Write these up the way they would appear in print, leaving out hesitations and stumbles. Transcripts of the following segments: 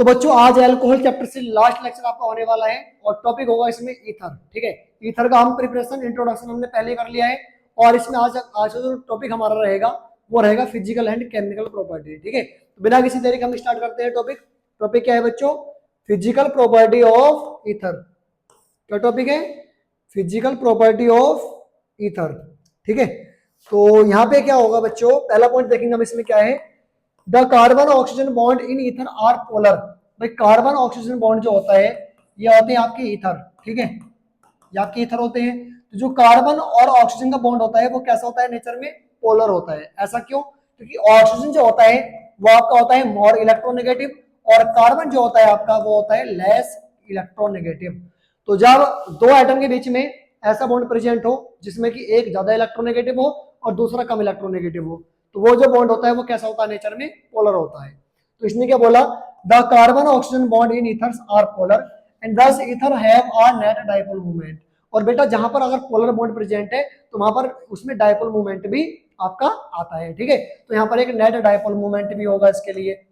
तो बच्चों आज अल्कोहल चैप्टर से लास्ट लेक्चर आपका होने वाला है और टॉपिक होगा इसमें ईथर। ठीक है, ईथर का हम प्रिपरेशन इंट्रोडक्शन हमने पहले कर लिया है और इसमें आज जो टॉपिक हमारा रहेगा वो रहेगा फिजिकल एंड केमिकल प्रॉपर्टी। ठीक है, तो बिना किसी देरी के हम स्टार्ट करते हैं। टॉपिक क्या है बच्चों? Physical property of ether. क्या टॉपिक है? Physical property of ether. ठीक है, तो यहाँ पे क्या होगा बच्चों, पहला पॉइंट देखेंगे हम इसमें क्या है। The carbon oxygen bond in ether are polar. भाई कार्बन ऑक्सीजन बॉन्ड जो होता है ये होते हैं आपके ईथर। ठीक है, ये आपके ईथर होते हैं। तो जो कार्बन और ऑक्सीजन का बॉन्ड होता है वो कैसा होता है? नेचर में पोलर होता है। ऐसा क्यों? क्योंकि ऑक्सीजन जो होता है वो आपका होता है मोर इलेक्ट्रोनेगेटिव और कार्बन जो होता है आपका वो होता है लेस इलेक्ट्रोनेगेटिव। तो जब दो एटम के बीच में ऐसा बॉन्ड प्रेजेंट हो जिसमें कि एक ज्यादा इलेक्ट्रोनेगेटिव हो और दूसरा कम इलेक्ट्रोनेगेटिव हो, तो वो जो बॉन्ड होता है वो कैसा होता है? नेचर में पोलर होता है। तो इसने क्या बोला? The carbon oxygen bond in ethers are polar and thus ether have a net dipole movement. और बेटा जहां पर अगर पोलर बॉन्ड प्रेजेंट है तो वहां पर उसमें डाइपोल मूवमेंट भी आपका आता है। ठीक है, तो यहाँ पर एक नेट डाइपोल मूवमेंट भी होगा इसके लिए।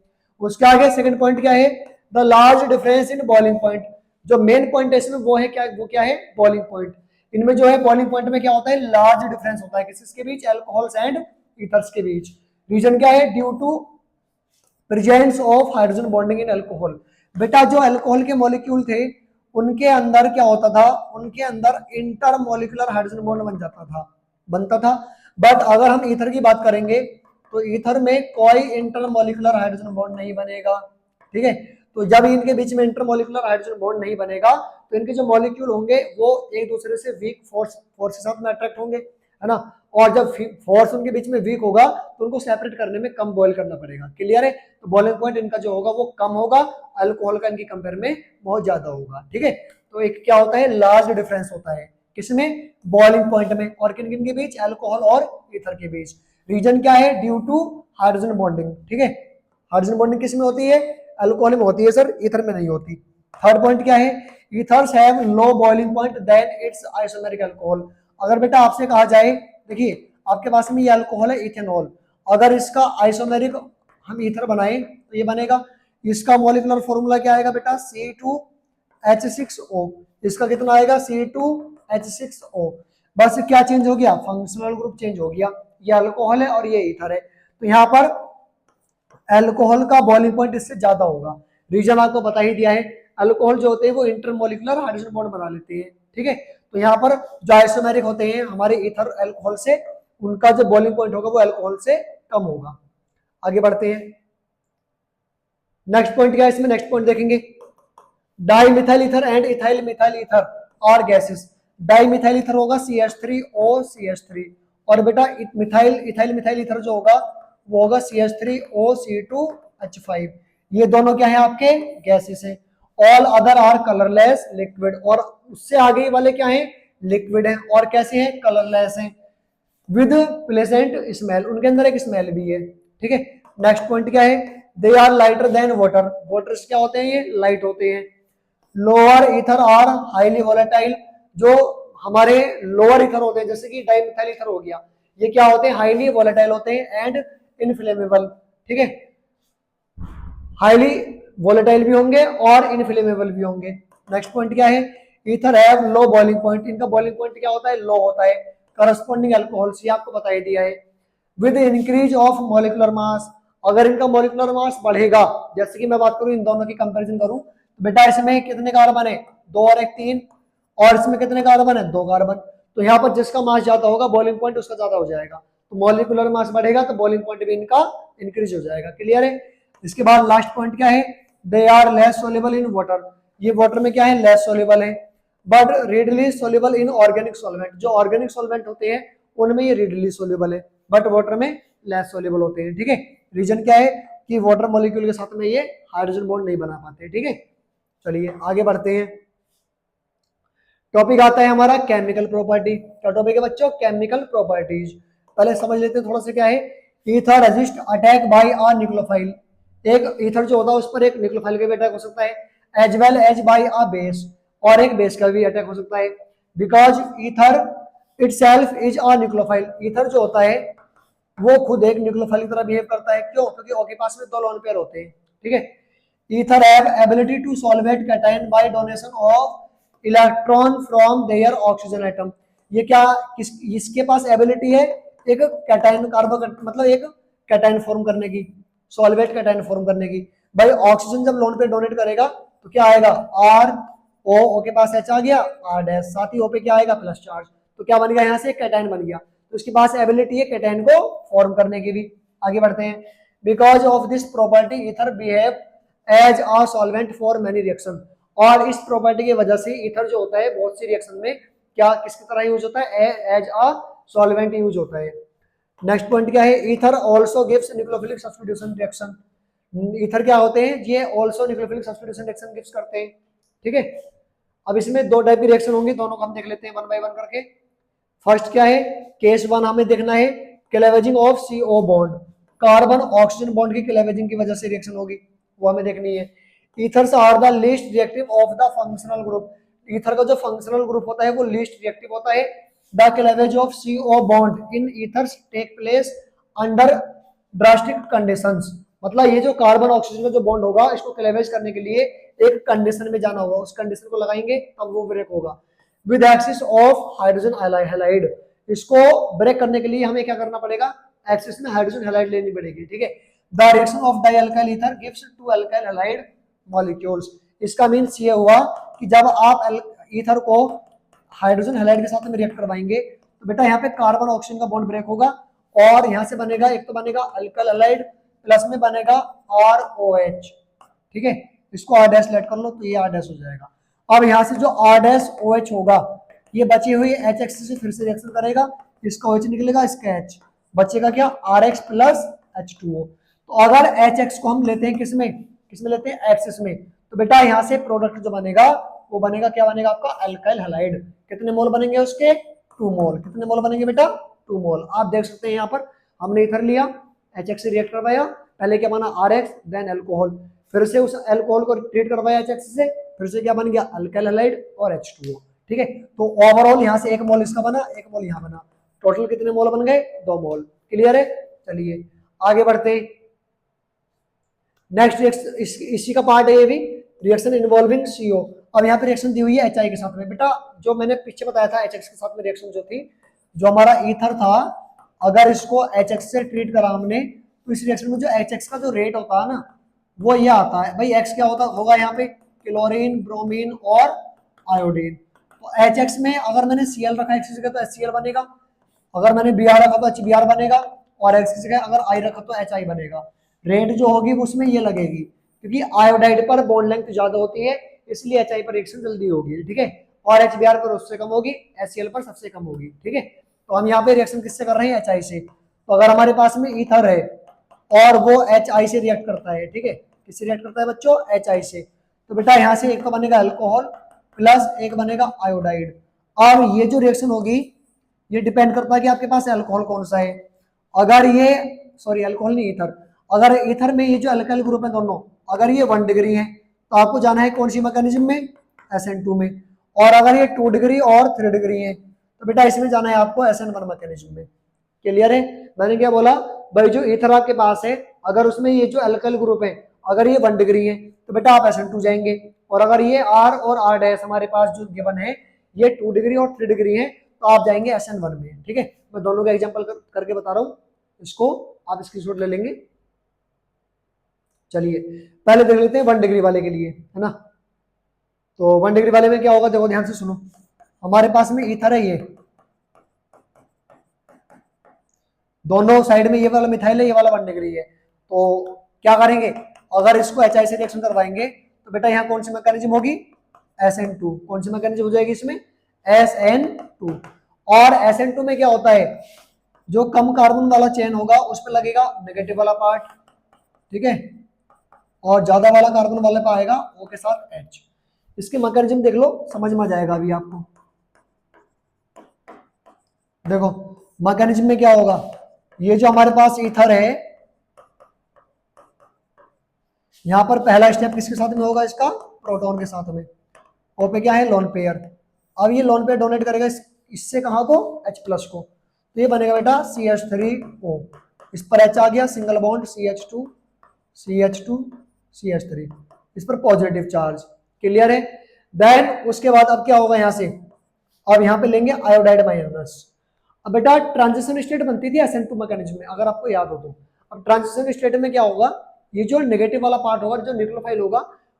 उसके आगे सेकंड पॉइंट क्या है? The large difference in boiling point. जो मेन पॉइंट है इसमें वो है क्या? वो क्या है? Boiling point. इनमें जो है बॉइलिंग पॉइंट में क्या होता है? लार्ज डिफरेंस होता है किसके बीच? अल्कोहल्स एंड ईथर्स के बीच। रीजन क्या है? Due to presence of hydrogen bonding in alcohol. बेटा जो अल्कोहल के मॉलिक्यूल थे उनके अंदर क्या होता था? उनके अंदर इंटरमोलिकुलर हाइड्रोजन बॉन्ड बनता था। बट अगर हम ईथर की बात करेंगे तो ईथर में कोई इंटरमोलिकुलर हाइड्रोजन बॉन्ड नहीं बनेगा। ठीक है, तो जब इनके बीच में इंटरमोलिकुलर हाइड्रोजन बॉन्ड नहीं बनेगा तो इनके जो मॉलिक्यूल होंगे वो एक दूसरे से वीक फोर्स के साथ में अट्रैक्ट होंगे, है ना। और जब फोर्स उनके बीच में वीक होगा तो उनको सेपरेट करने में कम बॉयल करना पड़ेगा। क्लियर है? तो बॉइलिंग पॉइंट इनका जो होगा वो कम होगा, अल्कोहल का इनकी कंपेयर में बहुत ज्यादा होगा। ठीक है, तो एक क्या होता है? लार्ज डिफरेंस होता है किसमें? बॉइलिंग पॉइंट में। और किन किन के बीच? अल्कोहल और ईथर के बीच। रीजन क्या है? Due to hydrogen bonding. ठीक है, हाइड्रोजन बॉन्डिंग किसमें होती है? अल्कोहल में होती है सर, ईथर में नहीं होती। थर्ड पॉइंट क्या है? Ethers have low boiling point than its isomeric alcohol. अगर बेटा आपसे कहा जाए, देखिए आपके पास में ये अल्कोहल है इथेनॉल, अगर इसका आइसोमेरिक हम ईथर बनाए तो ये बनेगा। इसका मॉलिक्यूलर फॉर्मूला क्या आएगा बेटा? C2H6O। इसका कितना आएगा? C2H6O। बस क्या चेंज हो गया? फंक्शनल ग्रुप चेंज हो गया। ये अल्कोहल है और ये ईथर है, तो यहाँ पर अल्कोहल का बॉइलिंग पॉइंट इससे ज्यादा होगा। रीजन आपको बता ही दिया है, अल्कोहल जो होते हैं वो इंटरमोलिकुलर हाइड्रोजन बॉन्ड बना लेते हैं। ठीक है, तो यहाँ पर जो आइसोमेरिक होते हैं हमारे ईथर अल्कोहल से, उनका जो बॉइलिंग पॉइंट होगा वो अल्कोहल से कम होगा। आगे बढ़ते हैं। नेक्स्ट पॉइंट क्या है इसमें? नेक्स्ट पॉइंट देखेंगे, dimethyl ether and ethyl methyl ether are gases. Dimethyl ether होगा CH3O CH3 और बेटा इथाइल मिथाइल ईथर जो होगा वो होगा CH3O C2H5। ये दोनों क्या है? आपके गैसेस हैं। All other are colourless liquid. और उससे आगे वाले क्या है? लिक्विड है। और कैसे हैं? कलरलेस हैं विद प्लेजेंट स्मेल, उनके अंदर एक स्मेल भी है। ठीक है, नेक्स्ट पॉइंट क्या है? They are lighter than water. Water क्या होते हैं? ये लाइट होते हैं। Lower ether are highly volatile. जो हमारे लोअर ईथर होते हैं जैसे कि डाइमिथाइल ईथर हो गया, ये क्या होते हैं? हाईली वोलेटाइल होते हैं एंड इनफ्लेमेबल। ठीक है, हाईली वोलेटाइल भी होंगे और इनफ्लेमेबल भी होंगे। नेक्स्ट पॉइंट क्या है? Ether have low boiling point. इनका बॉइलिंग पॉइंट क्या होता है? लो होता है। करस्पॉन्डिंग अल्कोहल्स ये आपको बता ही दिया है। With increase of molecular mass. अगर इनका मॉलिक्यूलर मास बढ़ेगा, जैसे कि मैं बात करूं इन दोनों की कंपैरिजन करूं, तो बेटा इसमें कितने कार्बन है? 2 और 1 3। और इसमें कितने कार्बन है? 2 कार्बन। तो यहाँ पर जिसका मास ज्यादा होगा बॉइलिंग पॉइंट उसका ज्यादा हो जाएगा। तो मॉलिक्यूलर मास बढ़ेगा तो बॉइलिंग पॉइंट भी इनका इंक्रीज हो जाएगा। क्लियर है? इसके बाद लास्ट पॉइंट क्या है? They are less soluble in water. ये वाटर में क्या है? लेस सोल्यूबल है but readily soluble in organic solvent. जो ऑर्गेनिक सॉल्वेंट होते हैं उनमें ये रेडली सोल्यूबल है बट वाटर में लेस सोल्यूबल होते हैं। ठीक है, रीजन क्या है? कि वाटर मॉलिक्यूल के साथ में ये हाइड्रोजन बॉन्ड नहीं बना पाते। ठीक है, चलिए आगे बढ़ते हैं। टॉपिक आता है हमारा केमिकल प्रॉपर्टी। क्या टॉपिक है बच्चों? Chemical properties. पहले समझ लेते हैं थोड़ा सा क्या है। Ether resist attack by a nucleophile. एक ईथर जो होता है उस पर एक न्यूक्लियोफाइल का भी अटैक हो सकता है as well as by a base, और एक बेस का भी अटैक हो सकता है। Because ether itself is a nucleophile. Ether जो होता है वो खुद एक न्यूक्लियोफाइल की तरह बिहेव करता है। क्यों? क्योंकि ओ के पास में 2 लोन पेयर होते हैं। ठीक है, ether have ability to solvate cation by donation of electron from their oxygen atom. ये क्या इसके पास एबिलिटी है एक कैटायन कार्बन मतलब एक कैटायन फॉर्म करने की, सॉल्वेट कैटायन फॉर्म करने की। भाई ऑक्सीजन जब लोन पे डोनेट करेगा तो क्या आएगा आर ओ के पास एच आ गया आर डैश, साथ ही ओ पे क्या आएगा प्लस चार्ज, तो क्या बन गया यहाँ से कैटायन बन गया। तो इसके पास एबिलिटी है कैटायन को फॉर्म करने की भी। आगे बढ़ते हैं। Because of this property ether behave as a solvent for many reaction. और इस प्रॉपर्टी की वजह से ईथर जो होता है बहुत सी रिएक्शन में क्या किसकी तरह यूज होता है, एज अ सॉल्वेंट यूज होता है। नेक्स्ट पॉइंट क्या है, ether also gives nucleophilic substitution reaction. Ether क्या होते हैं, ये also nucleophilic substitution reaction gives करते हैं। ठीक है, अब इसमें दो टाइप की रिएक्शन होंगी, दोनों को हम देख लेते हैं वन बाय वन करके। फर्स्ट क्या है, केस वन हमें देखना है cleavaging of CO bond, carbon oxygen bond की क्लेवेजिंग की वजह से रिएक्शन होगी, वो हमें देखनी है। Ethers are the least reactive of the functional group. Ether का जो फंक्शनल ग्रुप होता है वो लीस्ट रिएक्टिव होता है। The cleavage of CO bond in ethers take place under drastic conditions. मतलब ये जो कार्बन ऑक्सीजन का जो बॉन्ड होगा इसको क्लेवेज करने के लिए एक कंडीशन में जाना होगा, उस कंडीशन को लगाएंगे तब वो ब्रेक होगा। With axis of hydrogen halide, इसको ब्रेक करने के लिए हमें क्या करना पड़ेगा, एक्सिस में हाइड्रोजन हैलाइड लेनी पड़ेगी। ठीक है, the reaction of dialkyl ether gives two alkyl halide molecules. इसका मींस ये हुआ कि जब आप ईथर को हाइड्रोजन हैलाइड के साथ में रिएक्ट करवाएंगे तो बेटा यहाँ पे कार्बन ऑक्सीजन का बॉन्ड ब्रेक होगा और यहाँ से बनेगा, एक तो बनेगा अल्काइल हैलाइड प्लस में बनेगा ROH। ठीक है, इसको R डैश लेट कर लो तो ये R डैश हो जाएगा। अब यहाँ से जो R डैश OH होगा ये बची हुई HX से फिर से रिएक्शन करेगा, इसका OH निकलेगा, इसका H बचेगा क्या RX प्लस H2O। तो अगर HX को हम लेते हैं किसमें लेते हैं एक्सिस में, तो बेटा यहाँ से प्रोडक्ट जो बनेगा वो बनेगा क्या बनेगा आपका अल्काइल हैलाइड। कितने मोल बनेंगे उसके 2 मोल। कितने मोल बनेंगे बेटा 2 मोल। आप देख सकते हैं यहाँ पर हमने इथर लिया, HX से रिएक्ट करवाया, पहले क्या बना RX देन अल्कोहल, फिर से उस अल्कोहल को ट्रीट करवाया HX से, फिर से क्या बन गया अल्काइल हैलाइड और H2O। ठीक है, तो ओवरऑल यहाँ से 1 मोल इसका बना, 1 मोल यहाँ बना, टोटल कितने मोल बन गए 2 मोल। क्लियर है, चलिए आगे बढ़ते हैं। नेक्स्ट इसी का पार्ट है ये भी, रिएक्शन इन्वॉल्विंग CO। अब यहाँ पे रिएक्शन दी हुई है HI के साथ में। बेटा जो मैंने पीछे बताया था HX के साथ में रिएक्शन जो थी, जो हमारा ईथर था अगर इसको HX से ट्रीट करा हमने तो इस रिएक्शन में जो HX का जो रेट होता है ना वो ये आता है। भाई X क्या होता होगा यहाँ पे क्लोरीन, ब्रोमीन और आयोडीन। तो HX में अगर मैंने Cl रखा X की जगह तो HCl बनेगा, अगर मैंने Br रखा तो HBr बनेगा और X की जगह अगर I रखा तो HI बनेगा। रेट जो होगी उसमें ये लगेगी क्योंकि आयोडाइड पर बॉन्ड लेंथ ज्यादा होती है इसलिए HI पर रिएक्शन जल्दी होगी। ठीक है, और HBr पर उससे कम होगी, HCl पर सबसे कम होगी। ठीक है, तो हम यहाँ पे रिएक्शन किससे कर रहे हैं HI से। तो अगर हमारे पास में ईथर है और वो HI से रिएक्ट करता है, ठीक है किससे रिएक्ट करता है बच्चों HI से, तो बेटा यहाँ से एक तो बनेगा अल्कोहल प्लस एक बनेगा आयोडाइड। अब ये जो रिएक्शन होगी ये डिपेंड करता है कि आपके पास अल्कोहल कौन सा है। अगर ये सॉरी अल्कोहल नहीं ईथर, अगर ईथर में ये जो अल्काइल ग्रुप है दोनों अगर ये 1 डिग्री है तो आपको जाना है कौन सी मैकेनिज्म में SN2 में, और अगर ये 2 डिग्री और 3 डिग्री है तो बेटा इसमें जाना है आपको SN1 मैकेनिज्म में। क्लियर है, मैंने क्या बोला भाई जो ईथर आपके पास है अगर उसमें ये जो अल्काइल ग्रुप है अगर ये 1 डिग्री है तो बेटा आप SN2 जाएंगे, और अगर ये R और R डैश हमारे पास जो गिवन है ये 2 डिग्री और 3 डिग्री है तो आप जाएंगे SN1 में। ठीक है, मैं दोनों का एग्जाम्पल करके बता रहा हूँ, इसको आप स्क्रीनशॉट ले लेंगे। चलिए पहले देख लेते हैं 1 डिग्री वाले के लिए, है ना। तो 1 डिग्री वाले में क्या होगा, देखो ध्यान से सुनो। हमारे पास में ईथर है, ये दोनों साइड में ये वाला मिथाइल है, ये वाला 1 डिग्री है। तो क्या करेंगे, अगर इसको HI से रिएक्शन करवाएंगे तो बेटा यहाँ कौन सी मैकेनिज्म होगी SN2। कौन सी मैकेनिज्म हो जाएगी इसमें SN2। और SN2 में क्या होता है जो कम कार्बन वाला चेन होगा उस पर लगेगा नेगेटिव वाला पार्ट, ठीक है, और ज्यादा वाला कार्बन वाले पे आएगा O के साथ H। इसके मैकेनिज्म देख लो समझ में आ जाएगा अभी आपको। देखो मैकेनिज्म में क्या होगा, ये जो हमारे पास ईथर है यहां पर पहला स्टेप किसके साथ में होगा, इसका प्रोटॉन के साथ में। O पे क्या है लोन पेयर, अब ये लोन पेयर डोनेट करेगा इससे कहां को H प्लस को, तो ये बनेगा बेटा CH3O। इस पर H आ गया, single bond CH2 CH2 CH3। इस पर पॉजिटिव चार्ज। क्लियर है? देन उसके बाद अब क्या होगा यहाँ से, अब यहाँ पे लेंगे आयोडाइड माइनस। अब बेटा ट्रांजिशन स्टेट बनती थी SN2 मैकेनिज्म में, अगर आपको याद हो तो। अब ट्रांजिशन स्टेट में क्या होगा, ये जो नेगेटिव वाला पार्ट होगा, जो न्यूक्लियोफाइल होगा,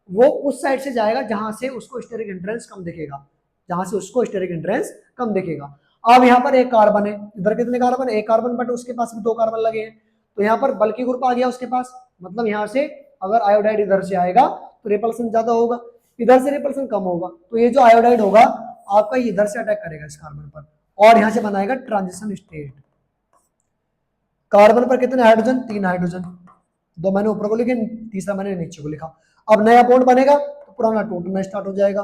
वो उस साइड से जाएगा जहां से उसको स्टेरिक हिंड्रेंस कम दिखेगा, जहां से उसको स्टेरिक हिंड्रेंस कम दिखेगा। अब यहाँ पर एक कार्बन है, इधर कितने कार्बन, एक कार्बन, बट उसके पास भी 2 कार्बन लगे हैं, तो यहाँ पर बल्कि ग्रुप आ गया उसके पास। मतलब यहाँ से अगर आयोडाइड इधर से आएगा तो रिपल्सन ज्यादा होगा, इधर से रिपल्सन कम होगा, तो ये जो आयोडाइड होगा आपका इधर से अटैक करेगा इस कार्बन पर, और यहां से बनाएगा ट्रांजिशन स्टेट। कार्बन पर कितने हाइड्रोजन, 3 हाइड्रोजन, 2 मैंने ऊपर को लिखे, तीसरा मैंने नीचे को लिखा। अब नया बॉन्ड बनेगा तो पुराना टूटना स्टार्ट हो जाएगा,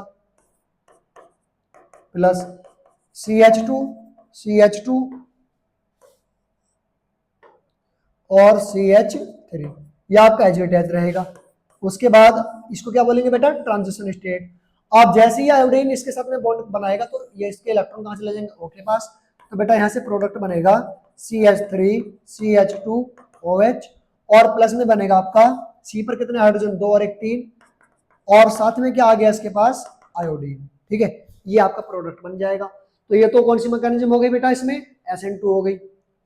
प्लस CH2 CH2 और CH3, यह आपका एजिटेज रहेगा। उसके बाद इसको क्या बोलेंगे बेटा, ट्रांजिशन स्टेट। आप जैसे ही आयोडीन इसके साथ में बॉन्ड बनाएगा तो ये इसके इलेक्ट्रॉन कहां चले जाएंगे, O के पास, तो बेटा यहां से प्रोडक्ट बनेगा CH3 CH2 OH, और प्लस में बनेगा आपका C पर कितने हाइड्रोजन, 2 और 1 3, और साथ में क्या आ गया इसके पास, आयोडीन। ठीक है, ये आपका प्रोडक्ट बन जाएगा। तो ये तो कौन सी मैकेनिज्म हो गई बेटा, इसमें SN2 हो गई।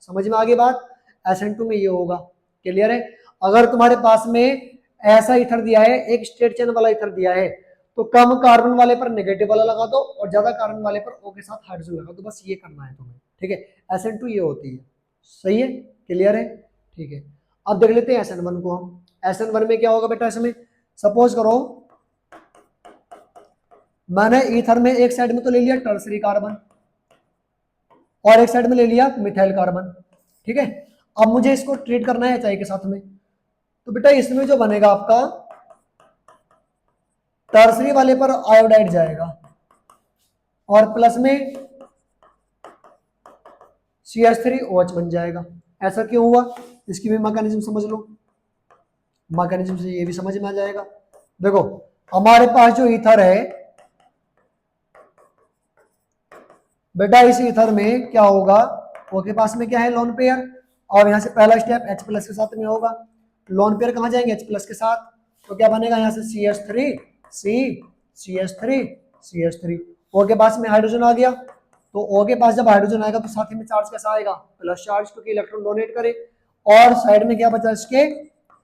समझ में आ गई बात, SN2 में ये होगा। क्लियर है? अगर तुम्हारे पास में ऐसा ईथर दिया है, एक स्टेट चेन वाला ईथर दिया है, तो कम कार्बन वाले पर नेगेटिव वाला लगा दो और ज्यादा कार्बन वाले पर O के साथ हाइड्रोजन लगा दो, बस ये करना है तुम्हें। ठीक है, SN2 ये होती है। सही है? क्लियर है? ठीक है, अब देख लेते हैं SN1 को हम। SN1 में क्या होगा बेटा, इसमें सपोज करो मैंने ईथर में एक साइड में तो ले लिया टर्सरी कार्बन और एक साइड में ले लिया मिथाइल कार्बन। ठीक है, अब मुझे इसको ट्रीट करना है HI के साथ में, तो बेटा इसमें जो बनेगा आपका टर्सरी वाले पर आयोडाइड जाएगा और प्लस में CH3OH बन जाएगा। ऐसा क्यों हुआ, इसकी भी मैकेनिज्म समझ लो, मैकेनिज्म से ये भी समझ में आ जाएगा। देखो हमारे पास जो ईथर है बेटा, इस ईथर में क्या होगा, O के पास में क्या है, लोन पेयर, और यहां से पहला स्टेप H प्लस के साथ में होगा। लोन पेयर कहां जाएंगे, H प्लस के साथ, तो क्या बनेगा यहां से CH3 C CH3 CH3। O के पास में हाइड्रोजन आ गया, तो O के पास जब हाइड्रोजन आएगा तो साथ ही में चार्ज कैसा आएगा, प्लस चार्ज, क्योंकि इलेक्ट्रॉन डोनेट करे, और साइड में क्या बचा इसके,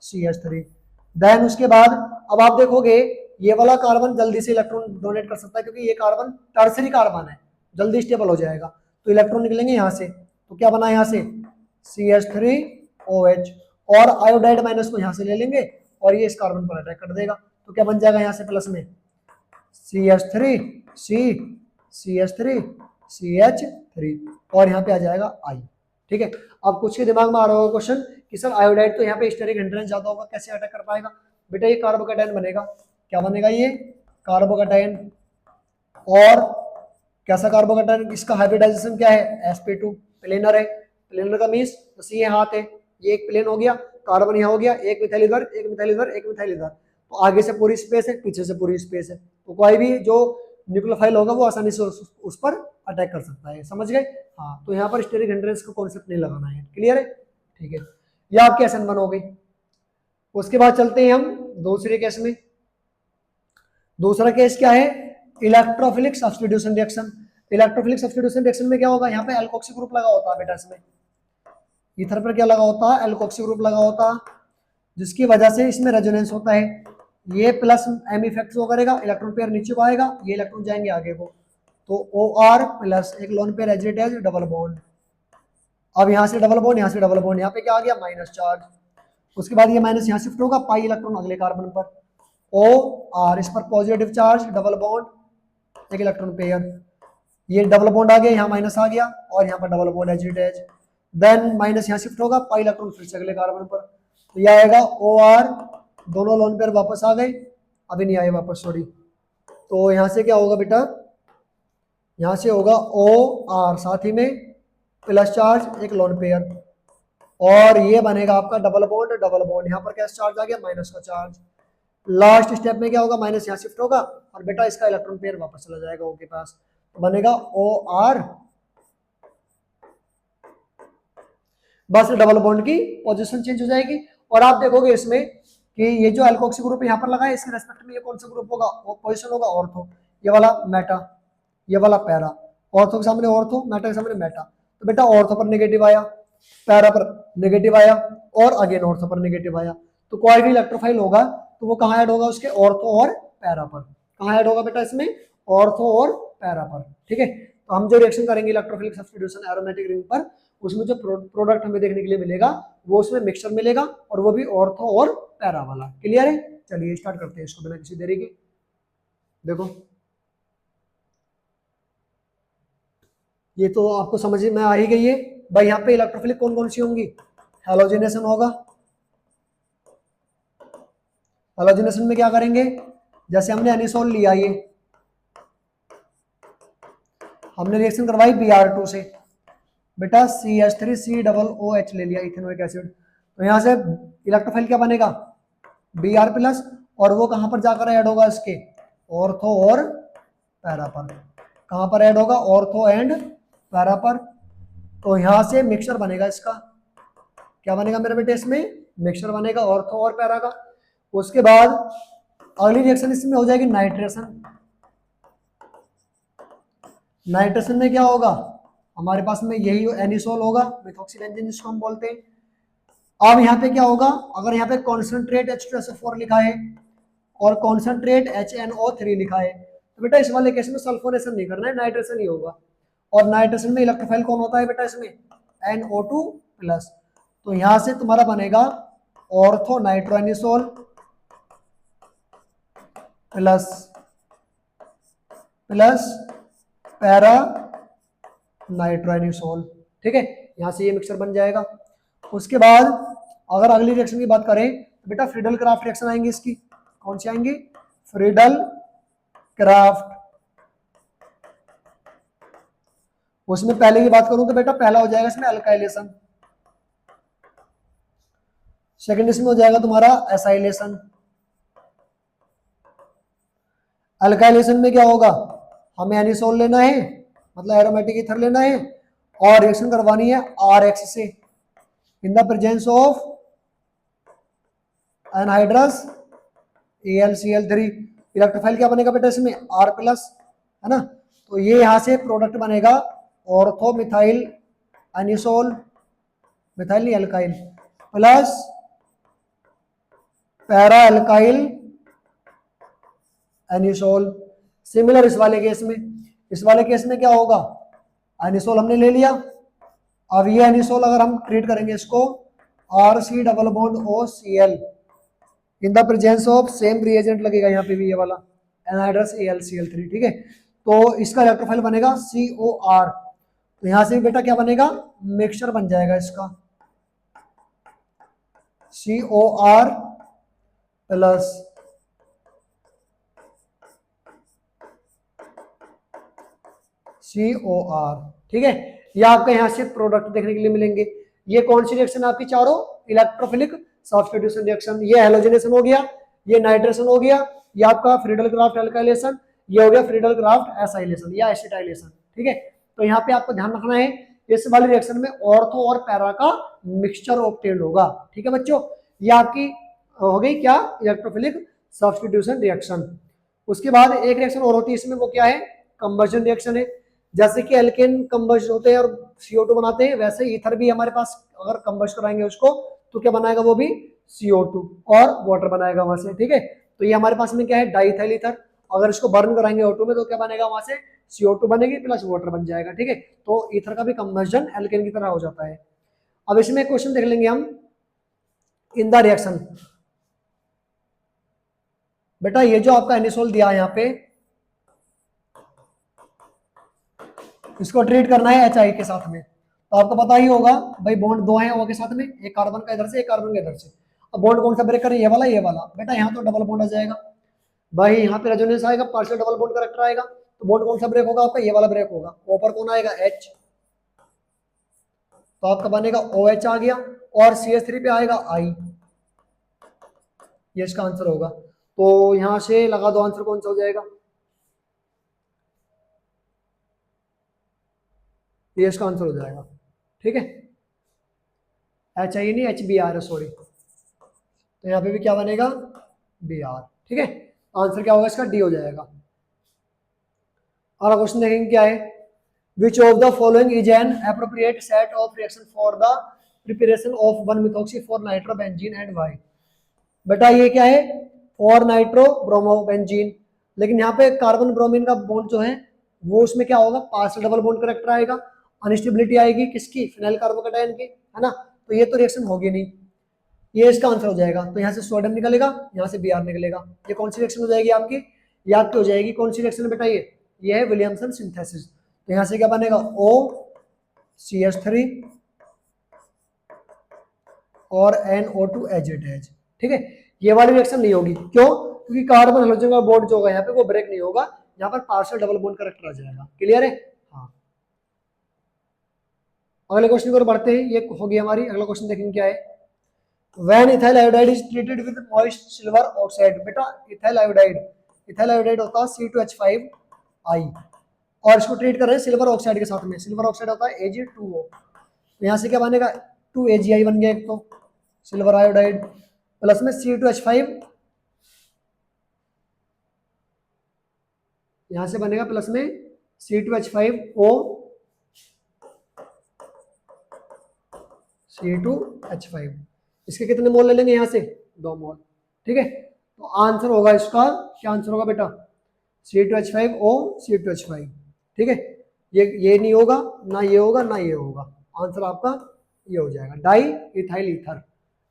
CH3। देन उसके बाद अब आप देखोगे ये वाला कार्बन जल्दी से इलेक्ट्रॉन डोनेट कर सकता है, क्योंकि ये कार्बन टर्सरी कार्बन है, जल्दी स्टेबल हो जाएगा, तो इलेक्ट्रॉन निकलेंगे यहाँ से। तो क्या बना यहाँ से CH3OH, और आयोडाइड माइनस को यहाँ से ले लेंगे और ये इस कार्बन पर अटैक कर देगा, तो क्या बन जाएगा यहाँ से प्लस में CH3 C CH3 CH3, और यहाँ पे आ जाएगा I। ठीक है, अब कुछ के दिमाग में आ रहा होगा क्वेश्चन कि सर आयोडाइड तो यहाँ पे स्टेरिक हिंड्रेंस ज्यादा होगा, कैसे अटैक कर पाएगा। बेटा ये कार्बोकैटायन बनेगा, क्या बनेगा, ये कार्बोकैटायन। और कैसा कार्बोकैटायन, इसका हाइब्रिडाइजेशन क्या है, sp2, प्लेनर है, प्लेनर का मीन्स तो C हाथ है, ये एक प्लेन हो गया, कार्बन यहाँ हो गया, एक मिथाइल इधर, एक मिथाइल इधर, एक मिथाइल इधर, तो आगे से पूरी स्पेस है, पीछे से पूरी स्पेस है, तो कोई भी जो न्यूक्लियोफाइल होगा वो आसानी से उस पर अटैक कर सकता है। समझ गए? हाँ, तो यहाँ पर स्टेरिक हिंड्रेंस का कॉन्सेप्ट नहीं लगाना है। क्लियर है? ठीक है, यह आपकी SN1 हो गई। उसके बाद चलते हैं हम दूसरे केस में। दूसरा केस क्या है, electrophilic substitution reaction. Electrophilic substitution reaction में क्या होगा, यहाँ पे एल्कोक्सी ग्रुप लगा होता है बेटा, इसमें ईथर पर क्या लगा होता है, एल्कोक्सी ग्रुप लगा होता है, जिसकी वजह से इसमें रेजोनेंस होता है। ये प्लस M इफेक्ट शो करेगा, इलेक्ट्रॉन पेयर नीचे को आएगा, ये इलेक्ट्रॉन जाएंगे आगे को, तो OR प्लस एक लोन पेयर एजिटेज डबल बॉन्ड। अब यहाँ से डबल बॉन्ड, यहाँ से डबल बॉन्ड, यहाँ पे क्या आ गया, माइनस चार्ज। उसके बाद ये माइनस यहाँ शिफ्ट होगा, पाई इलेक्ट्रॉन अगले कार्बन पर, OR इस पर पॉजिटिव चार्ज डबल बॉन्ड, एक इलेक्ट्रॉन पेयर, ये डबल बॉन्ड आ गया, यहाँ माइनस आ गया, और यहाँ पर डबल बॉन्ड एजिटेज। देन माइनस यहाँ शिफ्ट होगा, पाई इलेक्ट्रॉन फिर से अगले कार्बन पर, तो यह आएगा OR, दोनों लोन पेयर वापस आ गए, अभी नहीं आए वापस, सॉरी। तो यहाँ से क्या होगा बेटा, यहाँ से होगा OR, साथ ही में प्लस चार्ज एक लोन पेयर, और ये बनेगा आपका डबल बॉन्ड डबल बॉन्ड, यहाँ पर क्या चार्ज आ गया, माइनस का चार्ज। लास्ट स्टेप में क्या होगा, माइनस यहाँ शिफ्ट होगा और बेटा इसका इलेक्ट्रॉन पेयर वापस चला जाएगा O के पास, तो बनेगा OR, बस डबल बॉन्ड की पोजीशन चेंज हो जाएगी। और आप देखोगे इसमें कि ये जो एल्कोक्सी ग्रुप यहाँ पर लगा है इसके रेस्पेक्ट में ये कौन सा ग्रुप होगा, पोजीशन होगा ऑर्थो, ये वाला मेटा, ये वाला पैरा, ऑर्थो के सामने ऑर्थो, मेटा के सामने मेटा। तो बेटा ऑर्थो पर नेगेटिव आया, पैरा पर नेगेटिव आया और अगेन ऑर्थो पर नेगेटिव आया। तो कोई भी इलेक्ट्रोफाइल होगा तो वो कहाँ ऐड होगा, उसके ऑर्थो और पैरा पर। कहाँ ऐड होगा बेटा इसमें, ऑर्थो और पैरा पर। ठीक है, तो हम जो रिएक्शन करेंगे इलेक्ट्रोफिलिक सब्स्टिट्यूशन एरोमेटिक रिंग पर, उसमें जो प्रोडक्ट हमें देखने के लिए मिलेगा वो उसमें मिक्सचर मिलेगा और वो भी ऑर्थो और पैरा वाला। क्लियर है, चलिए स्टार्ट करते हैं इसको बिना किसी देरी के। देखो ये तो आपको समझ में आ ही गई है भाई, यहाँ पे इलेक्ट्रोफिलिक कौन कौन सी होंगी, हैलोजिनेशन होगा। हैलोजिनेशन में क्या करेंगे, जैसे हमने एनिसोल लिया, ये हमने रिएक्शन करवाई Br2 से, बेटा CH3COOH ले लिया, इथेनोइक एसिड। तो यहाँ से इलेक्ट्रोफाइल क्या बनेगा, Br प्लस, और वो कहाँ पर जाकर ऐड होगा, इसके ऑर्थो और पैरा पर। कहाँ पर ऐड होगा, ऑर्थो एंड पैरा पर। तो यहाँ से मिक्सचर बनेगा इसका, क्या बनेगा मेरे बेटे, इसमें मिक्सचर बनेगा ऑर्थो और पैरा का। उसके बाद अगली रिएक्शन इसमें हो जाएगी नाइट्रेशन। नाइट्रेशन में क्या होगा, हमारे पास में यही एनिसोल होगा, मिथॉक्सी बेंजीन जिसको हम बोलते हैं। अब यहाँ पे क्या होगा, अगर यहाँ पे कॉन्सेंट्रेट H2SO4 लिखा है और कॉन्सेंट्रेट HNO3 लिखा है, तो बेटा इस वाले केस में सल्फोनेशन नहीं करना है, नाइट्रेशन ही होगा। और नाइट्रेशन में इलेक्ट्रोफाइल कौन होता है बेटा, इसमें NO2 प्लस। तो यहाँ से तुम्हारा बनेगा ऑर्थो नाइट्रोएनिसोल प्लस प्लस पैरा नाइट्रोएनिसोल। ठीक है, यहाँ से ये मिक्सचर बन जाएगा। उसके बाद अगर अगली रिएक्शन की बात करें तो बेटा फ्रीडल क्राफ्ट रिएक्शन आएंगी इसकी, कौन सी आएंगी, फ्रीडल क्राफ्ट। उसमें पहले की बात करूं तो बेटा पहला हो जाएगा इसमें अल्काइलेशन, सेकंड इसमें हो जाएगा तुम्हारा एसाइलेशन। अल्काइलेशन में क्या होगा, हमें एनिसोल लेना है, मतलब एरोमेटिक ईथर लेना है और रिएक्शन करवानी है RH से in the presence of anhydrous AlCl3। Electrophile क्या बनेगा बेटा इसमें, R प्लस, है ना। तो ये यहां से प्रोडक्ट बनेगा ऑर्थो मिथाइल एनिसोल, मिथाइल नहीं alkyl, plus para alkyl anisole. Similar इस वाले केस में, इस वाले केस में क्या होगा, एनिसोल हमने ले लिया, अब ये एनिसोल अगर हम ट्रीट करेंगे इसको RC double bond OCl in the presence of same reagent लगेगा यहाँ पे भी ये वाला एनहाइड्रस AlCl3। ठीक है, तो इसका इलेक्ट्रोफाइल बनेगा COR। तो यहाँ से बेटा क्या बनेगा, मिक्सचर बन जाएगा इसका COR प्लस COR। ठीक है, ये आपका यहाँ से प्रोडक्ट देखने के लिए मिलेंगे। ये कौन सी रिएक्शन आपकी, चारों इलेक्ट्रोफिलिक सब्स्टिट्यूशन रिएक्शन। ये हैलोजिनेशन हो गया, ये नाइट्रेशन हो गया, ये आपका फ्रीडल क्राफ्ट अल्काइलेशन, ये हो गया फ्रीडल क्राफ्ट एसाइलेशन या एसिटाइलेशन। ठीक है, तो यहाँ पे आपको ध्यान रखना है इस वाली रिएक्शन में ऑर्थो और पैरा का मिक्सचर ऑब्टेन्ड होगा। ठीक है बच्चों, ये आपकी हो गई क्या, इलेक्ट्रोफिलिक सब्स्टिट्यूशन रिएक्शन। उसके बाद एक रिएक्शन और होती है इसमें, वो क्या है, कंबशन रिएक्शन है। जैसे कि एल्केन कंबस्ट होते हैं और CO2 बनाते हैं, वैसे ईथर भी हमारे पास अगर कंबस्ट कराएंगे उसको तो क्या बनाएगा, वो भी CO2 और वाटर बनाएगा वहां से। ठीक है, तो ये हमारे पास में क्या है, डाइथाइल ईथर। अगर इसको बर्न कराएंगे O2 में तो क्या बनेगा, वहां से CO2 बनेगी प्लस वाटर बन जाएगा। ठीक है, तो ईथर का भी कंबशन एल्केन की तरह हो जाता है। अब इसमें एक क्वेश्चन देख लेंगे हम, इन द रिएक्शन। बेटा ये जो आपका एनिसोल दिया है यहाँ पे, इसको ट्रीट करना है HI के साथ में। तो आपको पता ही होगा भाई, बॉन्ड दो हैं O के साथ में, एक कार्बन का इधर से, एक कार्बन का इधर से। अब बॉन्ड कौन सा ब्रेक करें, ये वाला ये वाला। बेटा यहाँ तो डबल बॉन्ड आ जाएगा भाई, यहाँ पे रेजोनेंस आएगा, पार्शियल डबल बॉन्ड करेक्टर आएगा। तो बॉन्ड कौन सा ब्रेक होगा आपका, ये वाला ब्रेक होगा। O पर कौन आएगा, H, तो आपका बनेगा OH आ गया, और CH3 पे आएगा I। ये इसका आंसर होगा। तो यहाँ से लगा दो आंसर कौन सा हो जाएगा, ये इसका आंसर हो जाएगा। ठीक है, HI नहीं HBr है, सॉरी। तो यहाँ पे भी क्या बनेगा, Br। ठीक है, आंसर क्या होगा इसका, डी हो जाएगा। अगला क्वेश्चन देखेंगे क्या है, which of the following is an appropriate set of reaction for the preparation of 1-methoxy four nitrobenzene and why. बेटा ये क्या है, फॉर नाइट्रो ब्रोमोबेंजीन, लेकिन यहाँ पे कार्बन ब्रोमीन का बॉन्ड जो है वो उसमें क्या होगा, पार्शियल डबल बॉन्ड करेक्टर आएगा, अनस्टेबिलिटी आएगी किसकी, फिनाइल कार्बोकेटायन की, है ना, तो ये तो रिएक्शन होगी नहीं, ये इसका आंसर हो जाएगा। तो यहाँ से सोडियम निकलेगा, यहाँ से Br निकलेगा, ये कौन सी रिएक्शन हो जाएगी आपकी, ये आपकी हो जाएगी कौन सी रिएक्शन बेटा, ये है विलियमसन सिंथेसिस। तो यहाँ से क्या बनेगा, OCH3 और NO2H8H। ठीक है, ये वाली रिएक्शन नहीं होगी, क्यों, क्योंकि कार्बन हाइड्रोजन का बॉन्ड जो होगा यहाँ पे वो ब्रेक नहीं होगा, यहाँ पर पार्शियल डबल बॉन्ड करेक्टर आ जाएगा। क्लियर है, हाँ। अगले क्वेश्चन की ओर बढ़ते हैं, ये होगी हमारी, अगला क्वेश्चन देखेंगे क्या है, When ethyl iodide is treated with moist silver oxide, बेटा ethyl iodide होता है C2H5I, और इसको ट्रीट कर रहे हैं सिल्वर ऑक्साइड के साथ में, सिल्वर ऑक्साइड होता है Ag2O, तो यहाँ से क्या बनेगा, 2AgI बन गया एक, तो सिल्वर आयोडाइड प्लस में C2H5, यहाँ से बनेगा प्लस में C2H5O, C2H5, इसके कितने मोल ले लेंगे, यहाँ से 2 मोल। ठीक है, तो आंसर होगा इसका, क्या आंसर होगा बेटा, C2H5O C2H5। ठीक है, ये नहीं होगा, ना ये होगा, ना ये होगा, आंसर आपका ये हो जाएगा, डाई इथाइल ईथर।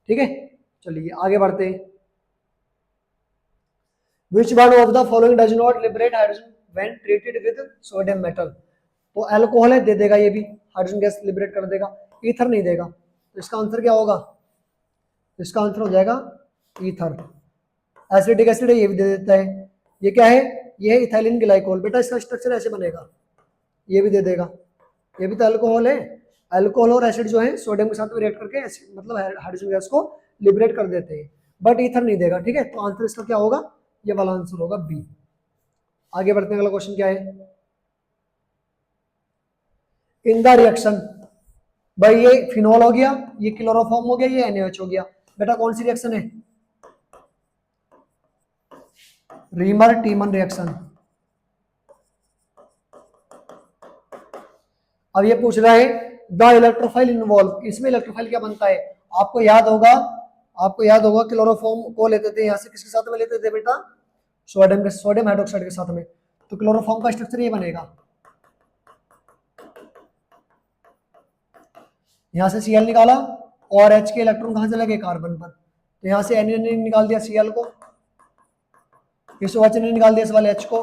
ठीक है, चलिए आगे बढ़ते हैं, which one of the following does not liberate hydrogen when treated with sodium metal. तो अल्कोहल है, दे देगा ये भी, हाइड्रोजन गैस लिबरेट कर देगा, ईथर नहीं देगा, तो इसका आंसर क्या होगा, इसका आंसर हो जाएगा ईथर। एसिडिक एसिड है, ये भी दे देता है, ये क्या है, ये है इथाइलिन ग्लाइकोल, बेटा इसका स्ट्रक्चर ऐसे बनेगा, ये भी दे देगा, ये भी तो अल्कोहल है, अल्कोहल और एसिड जो है सोडियम के साथ में रिएक्ट करके मतलब हाइड्रोजन गैस को लिबरेट कर देते हैं, बट ईथर नहीं देगा। ठीक है, तो आंसर इसका क्या होगा, ये वाला आंसर होगा बी। आगे बढ़ते हैं, अगला क्वेश्चन क्या है, इन द रिएक्शन, भाई ये फिनॉल हो गया, ये क्लोरोफॉर्म हो गया, ये NaOH हो गया, बेटा कौन सी रिएक्शन है, रीमर टीमन रिएक्शन। अब ये पूछ रहा है द इलेक्ट्रोफाइल इन्वॉल्व, इसमें इलेक्ट्रोफाइल क्या बनता है, आपको याद होगा क्लोरोफॉर्म को लेते थे, यहाँ से किसके साथ में लेते थे बेटा, सोडियम हाइड्रोक्साइड के साथ में, तो क्लोरोफॉर्म का स्ट्रक्चर ये बनेगा, यहाँ से Cl निकाला और H के इलेक्ट्रॉन कहां से लगे, कार्बन पर, तो यहाँ से Na ने निकाल दिया Cl को, इस OH ने निकाल दिया इस वाले H को,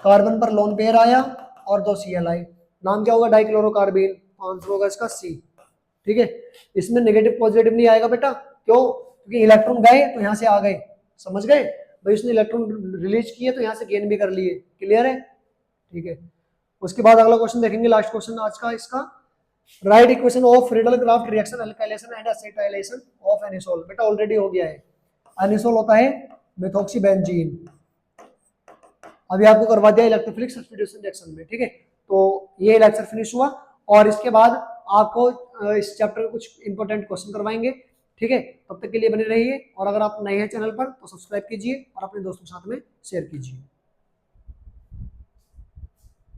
कार्बन पर लोन पेयर आया और 2 Cl आए, नाम क्या होगा, डाइक्लोरोकार्बीन, आंसर होगा इसका C। ठीक है, इसमें नेगेटिव पॉजिटिव नहीं आएगा बेटा, क्यों, क्योंकि इलेक्ट्रॉन गए तो यहाँ से आ गए, समझ गए भाई, उसने इलेक्ट्रॉन रिलीज किए तो यहाँ से गेन भी कर लिए। क्लियर है, ठीक है। उसके बाद अगला क्वेश्चन देखेंगे, लास्ट क्वेश्चन आज का इसका, right equation of Friedel-Crafts reaction alkylation and acetylation of anisole, बेटा ऑलरेडी हो गया है, एनिसोल होता है मेथॉक्सीबेंजीन, अभी आपको करवा दिया इलेक्ट्रोफिलिक सब्स्टिट्यूशन रिएक्शन में। ठीक है, तो ये लेक्चर फिनिश हुआ और इसके बाद आपको इस चैप्टर के कुछ इंपॉर्टेंट क्वेश्चन करवाएंगे। ठीक है, तब तक के लिए बने रहिए, और अगर आप नए हैं चैनल पर तो सब्सक्राइब कीजिए और अपने दोस्तों के साथ में शेयर कीजिए।